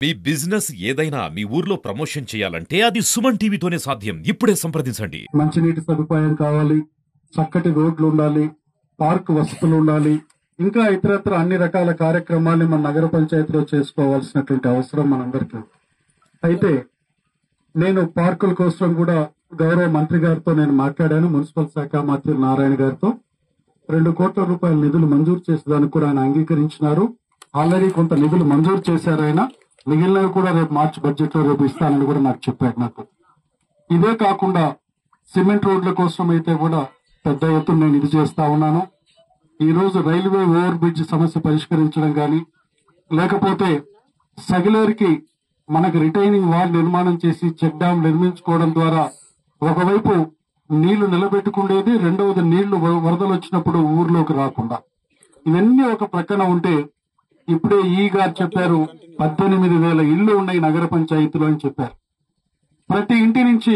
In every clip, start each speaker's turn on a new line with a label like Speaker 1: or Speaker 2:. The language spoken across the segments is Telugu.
Speaker 1: మీ బిజినెస్ ఏదైనా మీ ఊర్లో ప్రమోషన్ చేయాలంటే అది సుమన్ టీవీతోనే సాధ్యం. ఇప్పుడే సంప్రదించండి.
Speaker 2: మంచినీటి సదుపాయం కావాలి, చక్కటి రోడ్లు ఉండాలి, పార్క్ వసతులు ఉండాలి, ఇంకా ఇతరత్ర అన్ని రకాల కార్యక్రమాల్ని మన నగర పంచాయతీలో చేసుకోవాల్సినటువంటి అవసరం మనందరికీ. అయితే నేను పార్కుల కోసం కూడా గౌరవ మంత్రి గారితో నేను మాట్లాడాను. మున్సిపల్ శాఖ మంత్రి నారాయణ గారితో 2 కోట్ల రూపాయల నిధులు మంజూరు చేసేదానికి కూడా ఆయన అంగీకరించినారు. ఆల్రెడీ కొంత నిధులు మంజూరు చేశారు ఆయన. మిగిలినవి కూడా రేపు మార్చి బడ్జెట్ లో రేపు ఇస్తానని కూడా నాకు చెప్పారు. నాకు ఇదే కాకుండా సిమెంట్ రోడ్ల కోసం అయితే కూడా పెద్ద ఎత్తున నేను ఇది చేస్తా ఉన్నాను. ఈ రోజు రైల్వే ఓవర్ బ్రిడ్జ్ సమస్య పరిష్కరించడం గాని, లేకపోతే సగిలేరుకి మనకు రిటైనింగ్ వాల్ నిర్మాణం చేసి చెక్ డ్యాం నిర్మించుకోవడం ద్వారా ఒకవైపు నీళ్లు నిలబెట్టుకునేది, రెండవది నీళ్లు వరదలు వచ్చినప్పుడు ఊర్లోకి రాకుండా. ఇవన్నీ ఒక ప్రక్కన ఉంటే ఇప్పుడే గారు చెప్పారు 18,000 ఇళ్లు ఉన్నాయి నగర పంచాయతీలో అని చెప్పారు. ప్రతి ఇంటి నుంచి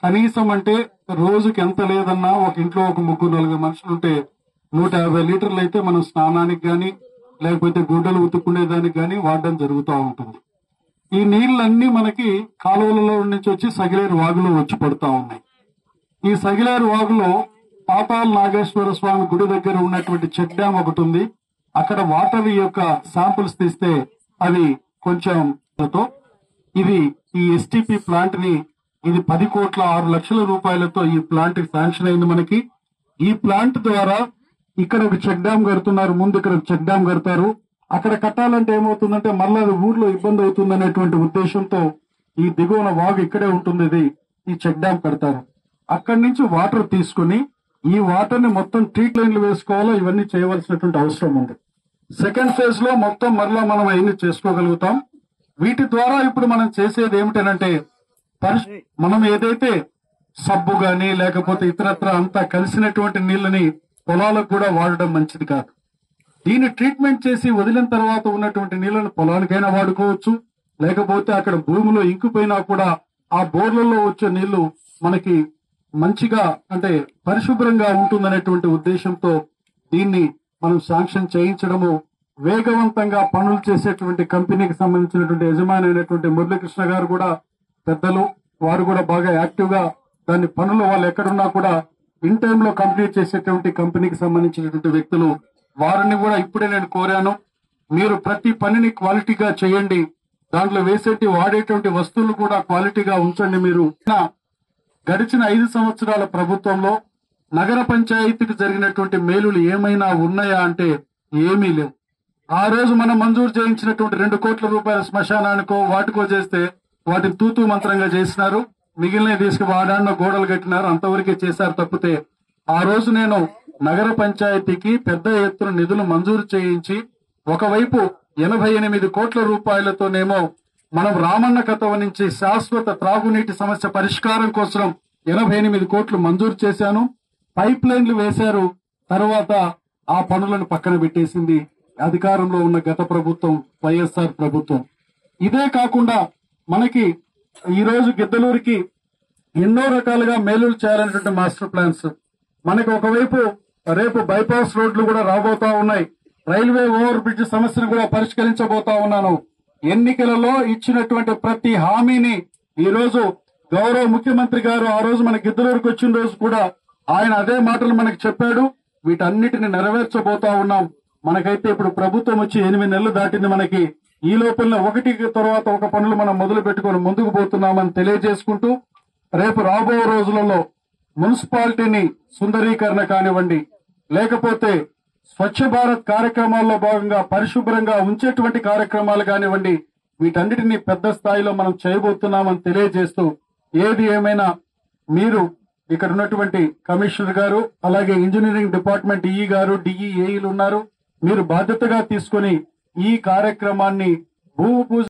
Speaker 2: కనీసం అంటే రోజుకి ఎంత లేదన్నా ఒక ఇంట్లో ఒక 3-4 మనుషులుంటే 150 లీటర్లు అయితే మనం స్నానానికి గాని లేకపోతే గుడ్డలు ఉతుక్కునేదానికి గాని వాడడం జరుగుతూ ఉంటుంది. ఈ నీళ్లన్నీ మనకి కాలువలలో నుంచి వచ్చి సగిలేరు వాగులో వచ్చి పడుతూ ఉన్నాయి. ఈ సగిలేరు వాగులో పాతాళ నాగేశ్వర స్వామి గుడి దగ్గర ఉన్నటువంటి చెక్ డ్యాం ఒకటి ఉంది. అక్కడ వాటర్ యొక్క శాంపుల్స్ తీస్తే అవి కొంచెం ఇది ఈ ఎస్టీపీ ప్లాంట్ ని ఇది 10,06,00,000 రూపాయలతో ఈ ప్లాంట్ శాంక్షన్ అయింది మనకి. ఈ ప్లాంట్ ద్వారా ఇక్కడ ఒక చెక్ డ్యాం కడుతున్నారు. ముందు ఇక్కడ చెక్ డ్యాం కడతారు. అక్కడ కట్టాలంటే ఏమవుతుందంటే మళ్ళా ఊర్లో ఇబ్బంది అవుతుంది అనేటువంటి ఉద్దేశంతో ఈ దిగువన వాగు ఇక్కడే ఉంటుంది, ఈ చెక్ డ్యాం కడతారు. అక్కడి నుంచి వాటర్ తీసుకుని ఈ వాటర్ ని మొత్తం ట్రీట్ లైన్లు వేసుకోవాలో ఇవన్నీ చేయవలసినటువంటి అవసరం ఉంది. సెకండ్ ఫేజ్ లో మొత్తం మరలా మనం అవన్నీ చేసుకోగలుగుతాం. వీటి ద్వారా ఇప్పుడు మనం చేసేది ఏమిటనంటే మనం ఏదైతే సబ్బు గాని లేకపోతే ఇతరత్ర అంతా కలిసినటువంటి నీళ్ళని పొలాలకు కూడా వాడడం మంచిది కాదు. దీన్ని ట్రీట్మెంట్ చేసి వదిలిన తర్వాత ఉన్నటువంటి నీళ్లను పొలానికైనా వాడుకోవచ్చు, లేకపోతే అక్కడ భూమిలో ఇంకిపోయినా కూడా ఆ బోర్లలో వచ్చే నీళ్లు మనకి మంచిగా అంటే పరిశుభ్రంగా ఉంటుందనేటువంటి ఉద్దేశంతో దీన్ని మనం శాంక్షన్ చేయించడము. వేగవంతంగా పనులు చేసేటువంటి కంపెనీకి సంబంధించినటువంటి యజమాని అయినటువంటి మురళీకృష్ణ గారు కూడా పెద్దలు, వారు కూడా బాగా యాక్టివ్ గా దాని పనులు వాళ్ళు ఎక్కడున్నా కూడా ఇన్ టైమ్ లో కంప్లీట్ చేసేటువంటి కంపెనీకి సంబంధించినటువంటి వ్యక్తులు. వారిని కూడా ఇప్పుడే నేను కోరాను, మీరు ప్రతి పనిని క్వాలిటీగా చేయండి, దాంట్లో వేసేటి వాడేటువంటి వస్తువులు కూడా క్వాలిటీగా ఉంచండి. మీరు గడిచిన 5 సంవత్సరాల ప్రభుత్వంలో నగర పంచాయతీకి జరిగినటువంటి మేలులు ఏమైనా ఉన్నాయా అంటే ఏమీ లేవు. ఆ రోజు మనం మంజూరు చేయించినటువంటి 2 కోట్ల రూపాయల శ్మశానానికో వాటికో చేస్తే వాటిని తూతూ మంత్రంగా చేసినారు. మిగిలిన తీసుకువాడాన్న గోడలు కట్టినారు, అంతవరకే చేశారు తప్పితే ఆ రోజు నేను నగర పంచాయతీకి పెద్ద ఎత్తున నిధులు మంజూరు చేయించి ఒకవైపు 88 కోట్ల రూపాయలతోనేమో మనం రామన్న కథవ నుంచి శాశ్వత త్రాగునీటి సమస్య పరిష్కారం కోసం 88 కోట్లు మంజూరు చేశాను. పైప్ లైన్లు వేశారు. తర్వాత ఆ పనులను పక్కన పెట్టేసింది అధికారంలో ఉన్న గత ప్రభుత్వం, వైఎస్ఆర్ ప్రభుత్వం. ఇదే కాకుండా మనకి ఈ రోజు గిద్దలూరుకి ఎన్నో రకాలుగా మేలులు చేయాలనేటువంటి మాస్టర్ ప్లాన్స్ మనకి ఒకవైపు రేపు బైపాస్ రోడ్లు కూడా రాబోతా ఉన్నాయి. రైల్వే ఓవర్ బ్రిడ్జ్ సమస్యను కూడా పరిష్కరించబోతా ఉన్నాను. ఎన్నికలలో ఇచ్చినటువంటి ప్రతి హామీని ఈ రోజు గౌరవ ముఖ్యమంత్రి గారు ఆ రోజు మన గిద్దలూరుకు వచ్చిన రోజు కూడా ఆయన అదే మాటలు మనకి చెప్పాడు. వీటన్నిటిని నెరవేర్చబోతా ఉన్నాం. మనకైతే ఇప్పుడు ప్రభుత్వం వచ్చి 8 నెలలు దాటింది. మనకి ఈ లోపల ఒకటి తర్వాత ఒక పనులు మనం మొదలు పెట్టుకుని ముందుకు పోతున్నామని తెలియజేసుకుంటూ రేపు రాబో రోజులలో మున్సిపాలిటీని సుందరీకరణ కానివ్వండి, లేకపోతే స్వచ్ఛ భారత్ కార్యక్రమాల్లో భాగంగా పరిశుభ్రంగా ఉంచేటువంటి కార్యక్రమాలు కానివ్వండి, వీటన్నిటినీ పెద్ద స్థాయిలో మనం చేయబోతున్నామని తెలియజేస్తూ ఏది ఏమైనా మీరు ఇక్కడ ఉన్నటువంటి కమిషనర్ గారు అలాగే ఇంజనీరింగ్ డిపార్ట్మెంట్ ఈఈ గారు డిఈఏఈలు ఉన్నారు. మీరు బాధ్యతగా తీసుకుని ఈ కార్యక్రమాన్ని భూమి పూజ